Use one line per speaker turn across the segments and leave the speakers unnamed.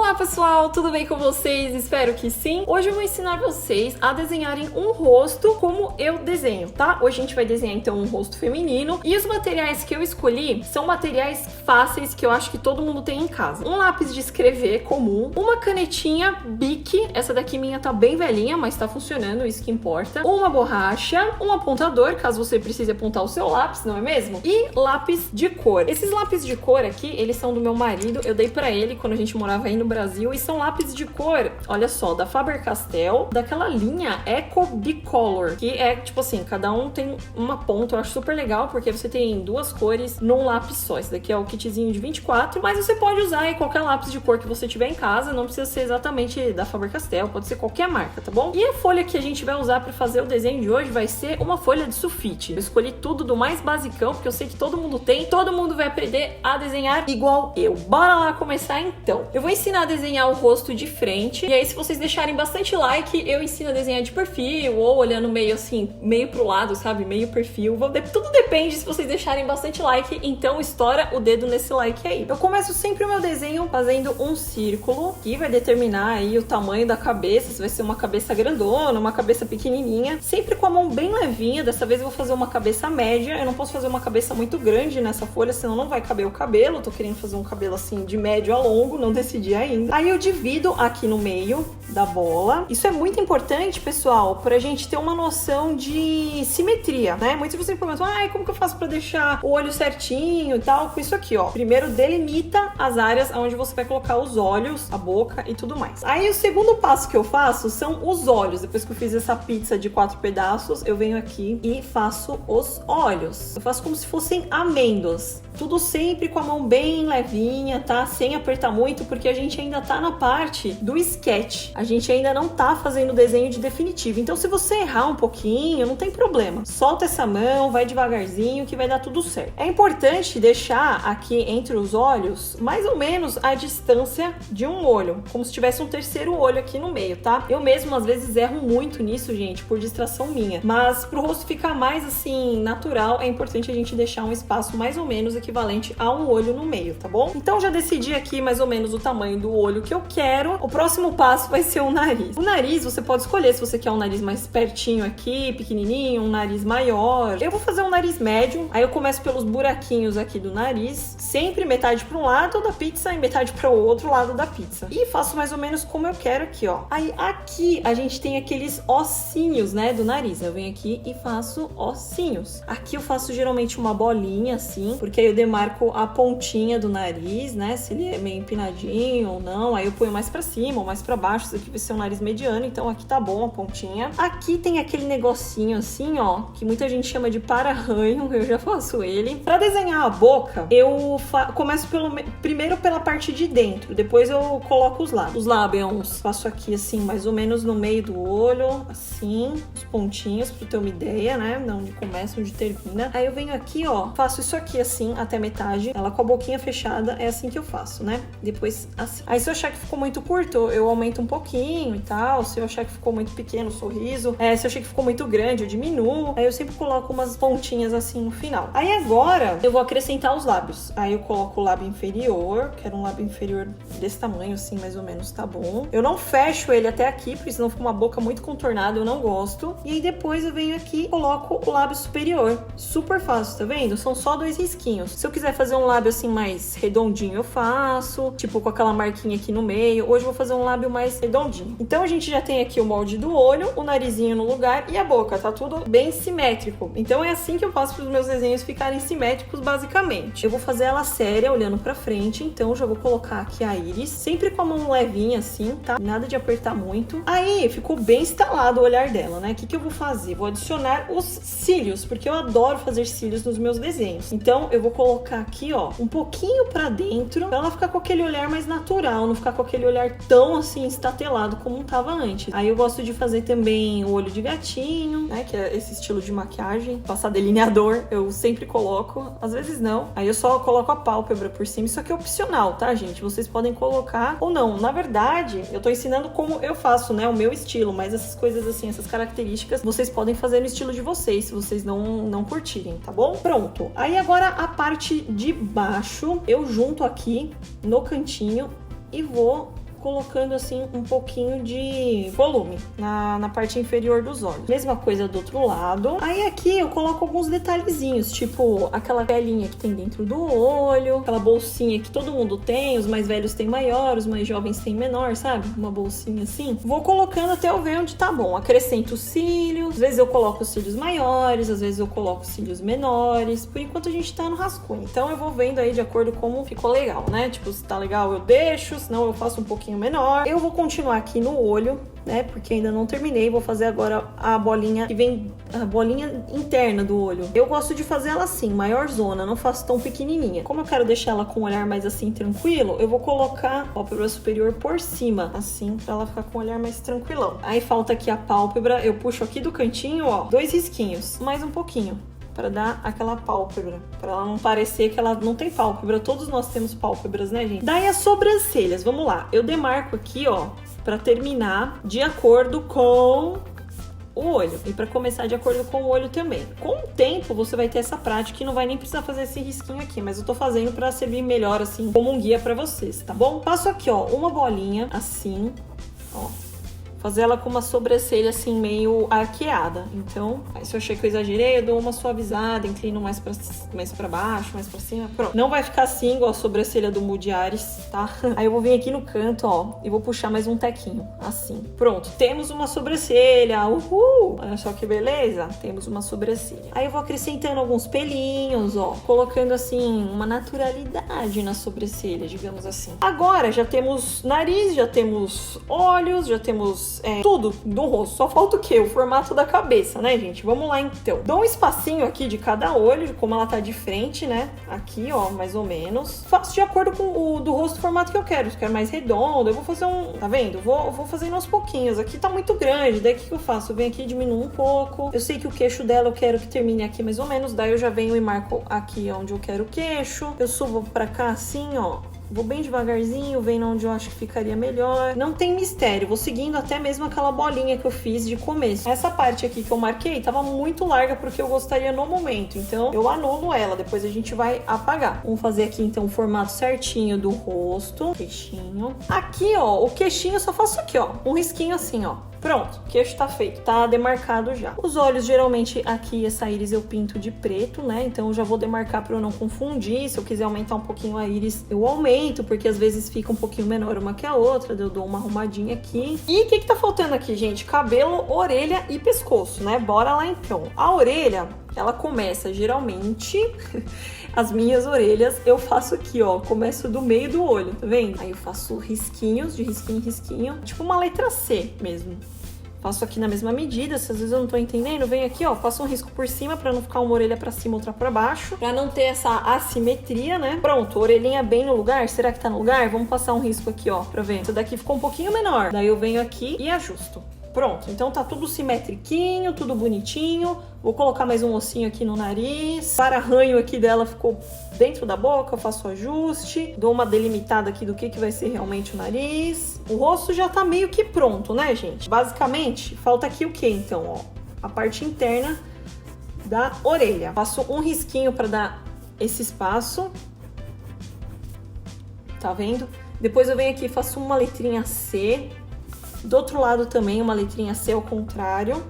Olá pessoal, tudo bem com vocês? Espero que sim. Hoje eu vou ensinar vocês a desenharem um rosto como eu desenho, tá? Hoje a gente vai desenhar então um rosto feminino e os materiais que eu escolhi são materiais fáceis que eu acho que todo mundo tem em casa. Um lápis de escrever comum, uma canetinha Bic, essa daqui minha tá bem velhinha, mas tá funcionando, isso que importa. Uma borracha, um apontador, caso você precise apontar o seu lápis, não é mesmo? E lápis de cor. Esses lápis de cor aqui, eles são do meu marido, eu dei pra ele quando a gente morava aí no Brasil, e são lápis de cor, olha só, da Faber-Castell, daquela linha Eco Bicolor, que é tipo assim, cada um tem uma ponta, eu acho super legal, porque você tem duas cores num lápis só. Esse daqui é o kitzinho de 24, mas você pode usar aí qualquer lápis de cor que você tiver em casa, não precisa ser exatamente da Faber-Castell, pode ser qualquer marca, tá bom? E a folha que a gente vai usar pra fazer o desenho de hoje vai ser uma folha de sulfite. Eu escolhi tudo do mais basicão, porque eu sei que todo mundo tem, todo mundo vai aprender a desenhar igual eu. Bora lá começar então. Eu vou ensinar a desenhar o rosto de frente, e aí se vocês deixarem bastante like, eu ensino a desenhar de perfil, ou olhando meio assim, meio pro lado, sabe? Meio perfil. Tudo depende se vocês deixarem bastante like, então estoura o dedo nesse like aí. Eu começo sempre o meu desenho fazendo um círculo, que vai determinar aí o tamanho da cabeça, se vai ser uma cabeça grandona, uma cabeça pequenininha, sempre com a mão bem levinha. Dessa vez eu vou fazer uma cabeça média, eu não posso fazer uma cabeça muito grande nessa folha, senão não vai caber o cabelo. Eu tô querendo fazer um cabelo assim de médio a longo, não decidi ainda. Aí eu divido aqui no meio da bola. Isso é muito importante, pessoal, pra gente ter uma noção de simetria, né? Muitos de vocês perguntam, como que eu faço pra deixar o olho certinho e tal? Com isso aqui, ó. Primeiro delimita as áreas onde você vai colocar os olhos, a boca e tudo mais. Aí o segundo passo que eu faço são os olhos. Depois que eu fiz essa pizza de 4 pedaços, eu venho aqui e faço os olhos. Eu faço como se fossem amêndoas. Tudo sempre com a mão bem levinha, tá? Sem apertar muito, porque a gente ainda tá na parte do sketch. A gente ainda não tá fazendo o desenho de definitivo. Então, se você errar um pouquinho, não tem problema. Solta essa mão, vai devagarzinho que vai dar tudo certo. É importante deixar aqui entre os olhos mais ou menos a distância de um olho, como se tivesse um terceiro olho aqui no meio, tá? Eu mesmo, às vezes, erro muito nisso, gente, por distração minha. Mas pro rosto ficar mais, assim, natural, é importante a gente deixar um espaço mais ou menos equivalente a um olho no meio, tá bom? Então, já decidi aqui mais ou menos o tamanho do olho que eu quero. O próximo passo vai ser o nariz. O nariz, você pode escolher se você quer um nariz mais pertinho aqui, pequenininho, um nariz maior. Eu vou fazer um nariz médio, aí eu começo pelos buraquinhos aqui do nariz, sempre metade para um lado da pizza e metade para o outro lado da pizza. E faço mais ou menos como eu quero aqui, ó. Aí aqui a gente tem aqueles ossinhos, né, do nariz. Eu venho aqui e faço ossinhos. Aqui eu faço geralmente uma bolinha assim, porque aí eu demarco a pontinha do nariz, né, se ele é meio empinadinho ou não. Aí eu ponho mais pra cima ou mais pra baixo. Isso aqui vai ser um nariz mediano, então aqui tá bom a pontinha. Aqui tem aquele negocinho assim, ó, que muita gente chama de para-arranho, eu já faço ele. Pra desenhar a boca, eu começo primeiro pela parte de dentro, depois eu coloco os lábios. Os lábios, faço aqui assim, mais ou menos no meio do olho, assim, os pontinhos, pra ter uma ideia, né, de onde começa, onde termina. Aí eu venho aqui, ó, faço isso aqui assim, até metade, ela com a boquinha fechada, é assim que eu faço, né, depois assim. Aí se eu achar que ficou muito curto, eu aumento um pouquinho e tal. Se eu achar que ficou muito pequeno, o sorriso. Se eu achar que ficou muito grande, eu diminuo. Aí eu sempre coloco umas pontinhas assim no final. Aí agora eu vou acrescentar os lábios. Aí eu coloco o lábio inferior. Quero um lábio inferior desse tamanho assim, mais ou menos, tá bom. Eu não fecho ele até aqui, porque senão fica uma boca muito contornada, eu não gosto. E aí depois eu venho aqui e coloco o lábio superior. Super fácil, tá vendo? São só 2 risquinhos. Se eu quiser fazer um lábio assim mais redondinho, eu faço. Tipo com aquela marquinha aqui no meio. Hoje eu vou fazer um lábio mais redondinho. Então a gente já tem aqui o molde do olho, o narizinho no lugar e a boca, tá tudo bem simétrico. Então é assim que eu faço para os meus desenhos ficarem simétricos basicamente. Eu vou fazer ela séria, olhando pra frente, então já vou colocar aqui a íris, sempre com a mão levinha assim, tá? Nada de apertar muito. Aí ficou bem instalado o olhar dela, né? O que eu vou fazer? Vou adicionar os cílios, porque eu adoro fazer cílios nos meus desenhos. Então eu vou colocar aqui, ó, um pouquinho pra dentro, pra ela ficar com aquele olhar mais natural, não ficar com aquele olhar tão assim estatelado como tava antes. Aí eu gosto de fazer também o olho de gatinho, né, que é esse estilo de maquiagem, passar delineador, eu sempre coloco, às vezes não. Aí eu só coloco a pálpebra por cima. Isso aqui é opcional, tá, gente? Vocês podem colocar ou não. Na verdade, eu tô ensinando como eu faço, né, o meu estilo, mas essas coisas assim, essas características, vocês podem fazer no estilo de vocês, se vocês não curtirem, tá bom? Pronto. Aí agora a parte de baixo, eu junto aqui no cantinho e vou colocando assim um pouquinho de volume na parte inferior dos olhos. Mesma coisa do outro lado. Aí aqui eu coloco alguns detalhezinhos, tipo aquela pelinha que tem dentro do olho, aquela bolsinha que todo mundo tem, os mais velhos têm maior, os mais jovens têm menor, sabe? Uma bolsinha assim. Vou colocando até eu ver onde tá bom. Acrescento os cílios, às vezes eu coloco os cílios maiores, às vezes eu coloco os cílios menores. Por enquanto a gente tá no rascunho. Então eu vou vendo aí de acordo com como ficou legal, né? Tipo, se tá legal eu deixo, senão eu faço um pouquinho menor. Eu vou continuar aqui no olho, né? Porque ainda não terminei. Vou fazer agora a bolinha que vem, a bolinha interna do olho. Eu gosto de fazer ela assim, maior zona, não faço tão pequenininha. Como eu quero deixar ela com o olhar mais assim, tranquilo, eu vou colocar a pálpebra superior por cima, assim, pra ela ficar com o olhar mais tranquilão. Aí falta aqui a pálpebra, eu puxo aqui do cantinho, ó, 2 risquinhos, mais um pouquinho, para dar aquela pálpebra, para ela não parecer que ela não tem pálpebra. Todos nós temos pálpebras, né, gente? Daí as sobrancelhas, vamos lá. Eu demarco aqui, ó, para terminar de acordo com o olho e para começar de acordo com o olho também. Com o tempo você vai ter essa prática e não vai nem precisar fazer esse risquinho aqui, mas eu tô fazendo para servir melhor assim como um guia para vocês, tá bom? Passo aqui, ó, uma bolinha assim, ó. Fazer ela com uma sobrancelha assim meio arqueada. Então, se eu achei que eu exagerei, eu dou uma suavizada, inclino mais pra baixo, mais pra cima. Pronto. Não vai ficar assim igual a sobrancelha do Moody Ares, tá? Aí eu vou vir aqui no canto, ó, e vou puxar mais um tequinho, assim. Pronto. Temos uma sobrancelha. Uhul! Olha só que beleza. Temos uma sobrancelha. Aí eu vou acrescentando alguns pelinhos, ó, colocando assim uma naturalidade na sobrancelha, digamos assim. Agora já temos nariz, já temos olhos, já temos tudo do rosto. Só falta o quê? O formato da cabeça, né, gente? Vamos lá, então. Dou um espacinho aqui de cada olho, como ela tá de frente, né? Aqui, ó, mais ou menos. Faço de acordo com o do rosto, o formato que eu quero. Se eu quero mais redondo, eu vou fazer um... Tá vendo? Vou fazendo aos pouquinhos. Aqui tá muito grande. Daí, o que eu faço? Eu venho aqui e diminuo um pouco. Eu sei que o queixo dela eu quero que termine aqui mais ou menos. Daí, eu já venho e marco aqui onde eu quero o queixo. Eu subo pra cá assim, ó. Vou bem devagarzinho, vendo onde eu acho que ficaria melhor. Não tem mistério, vou seguindo até mesmo aquela bolinha que eu fiz de começo. Essa parte aqui que eu marquei tava muito larga porque eu gostaria no momento, então eu anulo ela, depois a gente vai apagar. Vamos fazer aqui então o formato certinho do rosto, queixinho. Aqui, ó, o queixinho eu só faço aqui, ó, um risquinho assim, ó. Pronto, o queixo tá feito, tá demarcado já. Os olhos, geralmente, aqui essa íris eu pinto de preto, né? Então eu já vou demarcar pra eu não confundir. Se eu quiser aumentar um pouquinho a íris, eu aumento, porque às vezes fica um pouquinho menor uma que a outra. Eu dou uma arrumadinha aqui. E o que tá faltando aqui, gente? Cabelo, orelha e pescoço, né? Bora lá então. A orelha, ela começa geralmente... As minhas orelhas eu faço aqui, ó. Começo do meio do olho, tá vendo? Aí eu faço risquinhos, de risquinho em risquinho. Tipo uma letra C mesmo. Faço aqui na mesma medida, se às vezes eu não tô entendendo, venho aqui, ó, faço um risco por cima pra não ficar uma orelha pra cima, outra pra baixo, pra não ter essa assimetria, né? Pronto, orelhinha bem no lugar, será que tá no lugar? Vamos passar um risco aqui, ó, pra ver. Essa daqui ficou um pouquinho menor, daí eu venho aqui e ajusto. Pronto, então tá tudo simetriquinho, tudo bonitinho. Vou colocar mais um ossinho aqui no nariz. O para-arranho aqui dela ficou dentro da boca, eu faço o ajuste. Dou uma delimitada aqui do que vai ser realmente o nariz. O rosto já tá meio que pronto, né, gente? Basicamente, falta aqui o que, então, ó? A parte interna da orelha. Faço um risquinho pra dar esse espaço. Tá vendo? Depois eu venho aqui e faço uma letrinha C. Do outro lado também uma letrinha C ao contrário.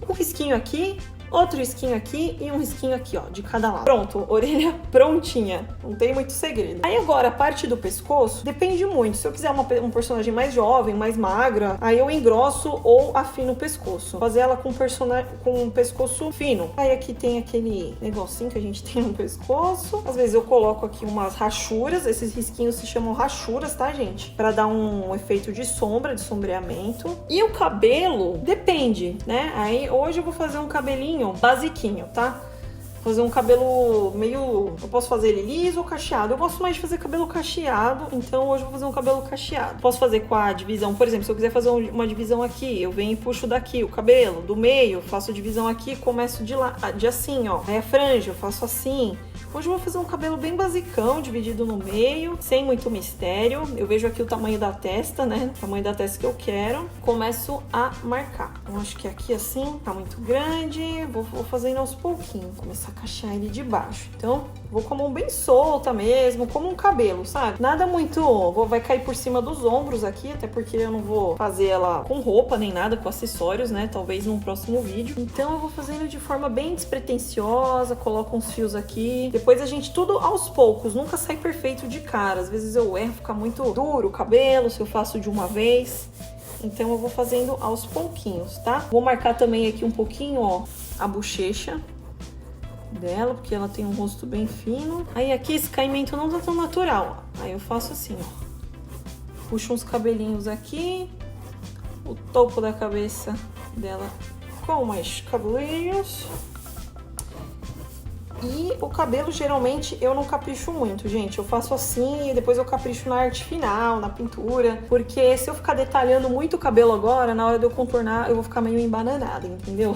Um risquinho aqui, outro risquinho aqui e um risquinho aqui, ó, de cada lado. Pronto, orelha prontinha. Não tem muito segredo. Aí agora, a parte do pescoço, depende muito. Se eu quiser um personagem mais jovem, mais magra, aí eu engrosso ou afino o pescoço. Fazer ela com um pescoço fino. Aí aqui tem aquele negocinho que a gente tem no pescoço. Às vezes eu coloco aqui umas rachuras. Esses risquinhos se chamam rachuras, tá, gente? Pra dar um efeito de sombra, de sombreamento. E o cabelo, depende, né? Aí hoje eu vou fazer um cabelinho basiquinho, tá? Fazer um cabelo meio... Eu posso fazer ele liso ou cacheado. Eu gosto mais de fazer cabelo cacheado, então hoje eu vou fazer um cabelo cacheado. Posso fazer com a divisão, por exemplo, se eu quiser fazer uma divisão aqui, eu venho e puxo daqui o cabelo, do meio, faço a divisão aqui, começo de assim, ó. Aí a franja, eu faço assim. Hoje eu vou fazer um cabelo bem basicão, dividido no meio, sem muito mistério. Eu vejo aqui o tamanho da testa, né? O tamanho da testa que eu quero. Começo a marcar. Eu acho que aqui assim tá muito grande. Vou fazendo aos pouquinhos. Começar a cachear ele de baixo. Então, Vou com a mão bem solta mesmo, como um cabelo, sabe? Nada muito... vai cair por cima dos ombros aqui, até porque eu não vou fazer ela com roupa nem nada, com acessórios, né? Talvez num próximo vídeo. Então eu vou fazendo de forma bem despretensiosa, coloco uns fios aqui. Depois a gente tudo aos poucos, nunca sai perfeito de cara. Às vezes eu erro, fica muito duro o cabelo, se eu faço de uma vez. Então eu vou fazendo aos pouquinhos, tá? Vou marcar também aqui um pouquinho, ó, a bochecha dela, porque ela tem um rosto bem fino. Aí aqui esse caimento não tá tão natural. Aí eu faço assim, ó. Puxo uns cabelinhos aqui. O topo da cabeça dela com mais cabelinhos. E o cabelo, geralmente, eu não capricho muito, gente. Eu faço assim e depois eu capricho na arte final, na pintura. Porque se eu ficar detalhando muito o cabelo agora, na hora de eu contornar, eu vou ficar meio embananada, entendeu?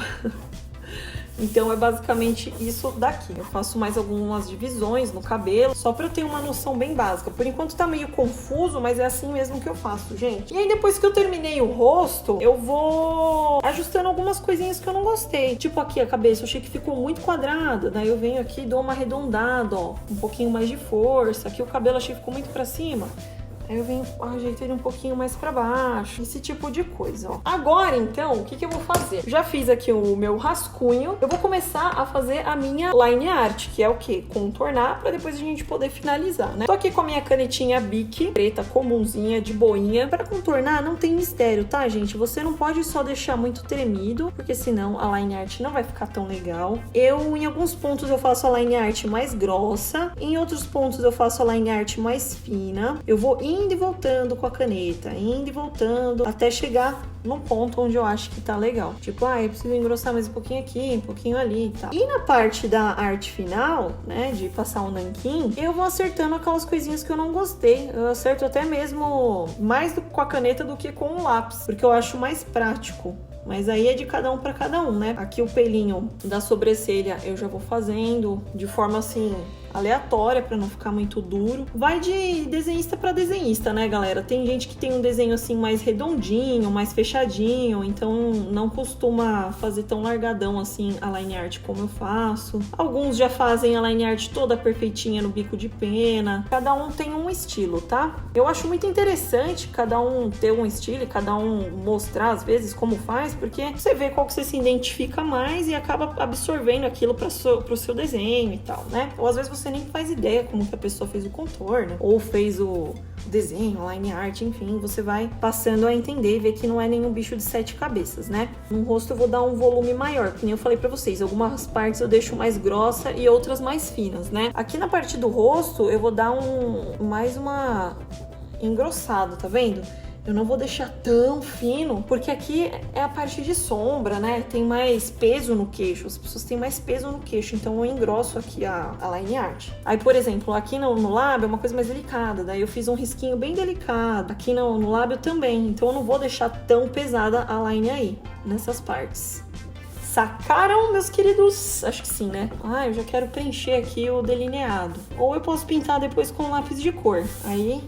Então é basicamente isso daqui. Eu faço mais algumas divisões no cabelo, só pra eu ter uma noção bem básica. Por enquanto tá meio confuso, mas é assim mesmo que eu faço, gente. E aí depois que eu terminei o rosto, eu vou ajustando algumas coisinhas que eu não gostei. Tipo aqui a cabeça, eu achei que ficou muito quadrada. Daí eu venho aqui e dou uma arredondada, ó. Um pouquinho mais de força. Aqui o cabelo achei que ficou muito pra cima. Aí eu venho, ajeito ele um pouquinho mais pra baixo, esse tipo de coisa, ó. Agora, então, o que eu vou fazer? Já fiz aqui o meu rascunho, eu vou começar a fazer a minha line art, que é o quê? Contornar, pra depois a gente poder finalizar, né? Tô aqui com a minha canetinha Bic, preta, comumzinha, de boinha. Pra contornar, não tem mistério, tá, gente? Você não pode só deixar muito tremido, porque senão a line art não vai ficar tão legal. Em alguns pontos, eu faço a line art mais grossa, em outros pontos, eu faço a line art mais fina. Eu vou indo e voltando com a caneta, indo e voltando, até chegar num ponto onde eu acho que tá legal. Tipo, eu preciso engrossar mais um pouquinho aqui, um pouquinho ali e tal. E na parte da arte final, né, de passar um nanquim, eu vou acertando aquelas coisinhas que eu não gostei. Eu acerto até mesmo mais com a caneta do que com o lápis, porque eu acho mais prático. Mas aí é de cada um pra cada um, né? Aqui o pelinho da sobrancelha eu já vou fazendo de forma assim aleatória pra não ficar muito duro. Vai de desenhista pra desenhista, né, galera? Tem gente que tem um desenho assim mais redondinho, mais fechadinho, então não costuma fazer tão largadão assim a line art como eu faço. Alguns já fazem a line art toda perfeitinha no bico de pena. Cada um tem um estilo, tá? Eu acho muito interessante cada um ter um estilo e cada um mostrar às vezes como faz, porque você vê qual que você se identifica mais e acaba absorvendo aquilo pro seu desenho e tal, né? Ou às vezes você nem faz ideia como que a pessoa fez o contorno, ou fez o desenho, a line art, enfim, você vai passando a entender e ver que não é nenhum bicho de 7 cabeças, né? No rosto eu vou dar um volume maior, que nem eu falei pra vocês, algumas partes eu deixo mais grossa e outras mais finas, né? Aqui na parte do rosto eu vou dar mais uma engrossado, tá vendo? Eu não vou deixar tão fino, porque aqui é a parte de sombra, né? Tem mais peso no queixo, as pessoas têm mais peso no queixo, então eu engrosso aqui a line art. Aí, por exemplo, aqui no lábio é uma coisa mais delicada, daí eu fiz um risquinho bem delicado. Aqui no lábio também, então eu não vou deixar tão pesada a line aí, nessas partes. Sacaram, meus queridos? Acho que sim, né? Eu já quero preencher aqui o delineado. Ou eu posso pintar depois com lápis de cor. Aí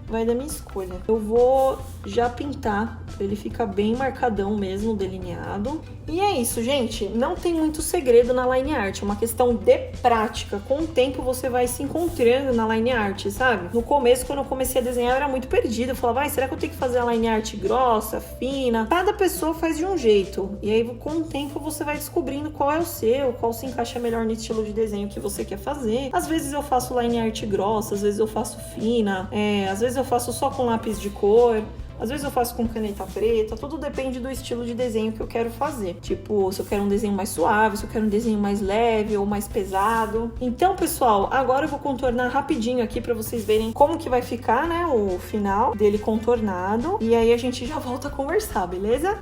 vai da minha escolha. Eu vou já pintar pra ele ficar bem marcadão mesmo, delineado. E é isso, gente. Não tem muito segredo na line art. É uma questão de prática. Com o tempo você vai se encontrando na line art, sabe? No começo, quando eu comecei a desenhar, eu era muito perdida. Eu falava, será que eu tenho que fazer a line art grossa, fina? Cada pessoa faz de um jeito. E aí, com o tempo, você vai descobrindo qual é o seu, qual se encaixa melhor no estilo de desenho que você quer fazer. Às vezes eu faço line art grossa, às vezes eu faço fina, às vezes eu faço só com lápis de cor. Às vezes eu faço com caneta preta, tudo depende do estilo de desenho que eu quero fazer. Tipo, se eu quero um desenho mais suave, se eu quero um desenho mais leve ou mais pesado. Então, pessoal, agora eu vou contornar rapidinho aqui pra vocês verem como que vai ficar, né, o final dele contornado. E aí a gente já volta a conversar, beleza?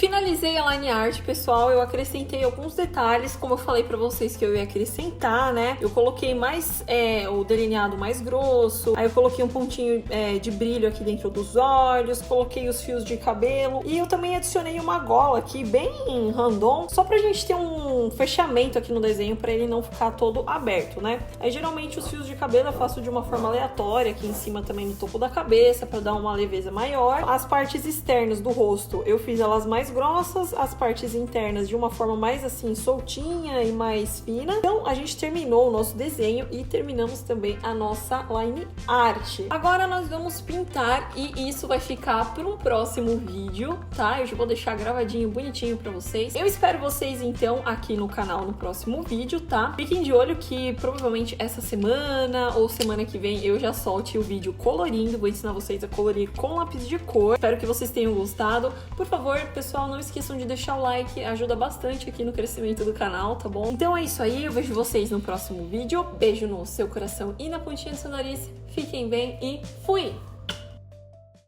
Finalizei a line art, pessoal, eu acrescentei alguns detalhes, como eu falei pra vocês que eu ia acrescentar, né? Eu coloquei mais o delineado mais grosso, aí eu coloquei um pontinho de brilho aqui dentro dos olhos, coloquei os fios de cabelo e eu também adicionei uma gola aqui bem random, só pra gente ter um fechamento aqui no desenho pra ele não ficar todo aberto, né? Aí geralmente os fios de cabelo eu faço de uma forma aleatória, aqui em cima também no topo da cabeça, pra dar uma leveza maior. As partes externas do rosto eu fiz elas mais grossas, as partes internas de uma forma mais assim soltinha e mais fina. Então a gente terminou o nosso desenho e terminamos também a nossa line art. Agora nós vamos pintar e isso vai ficar para um próximo vídeo, tá? Eu já vou deixar gravadinho bonitinho para vocês. Eu espero vocês então aqui no canal no próximo vídeo, tá? Fiquem de olho que provavelmente essa semana ou semana que vem eu já solte o vídeo colorindo, vou ensinar vocês a colorir com lápis de cor. Espero que vocês tenham gostado. Por favor, pessoal, não esqueçam de deixar o like, ajuda bastante aqui no crescimento do canal, tá bom? Então é isso aí, eu vejo vocês no próximo vídeo. Beijo no seu coração e na pontinha do seu nariz. Fiquem bem e fui!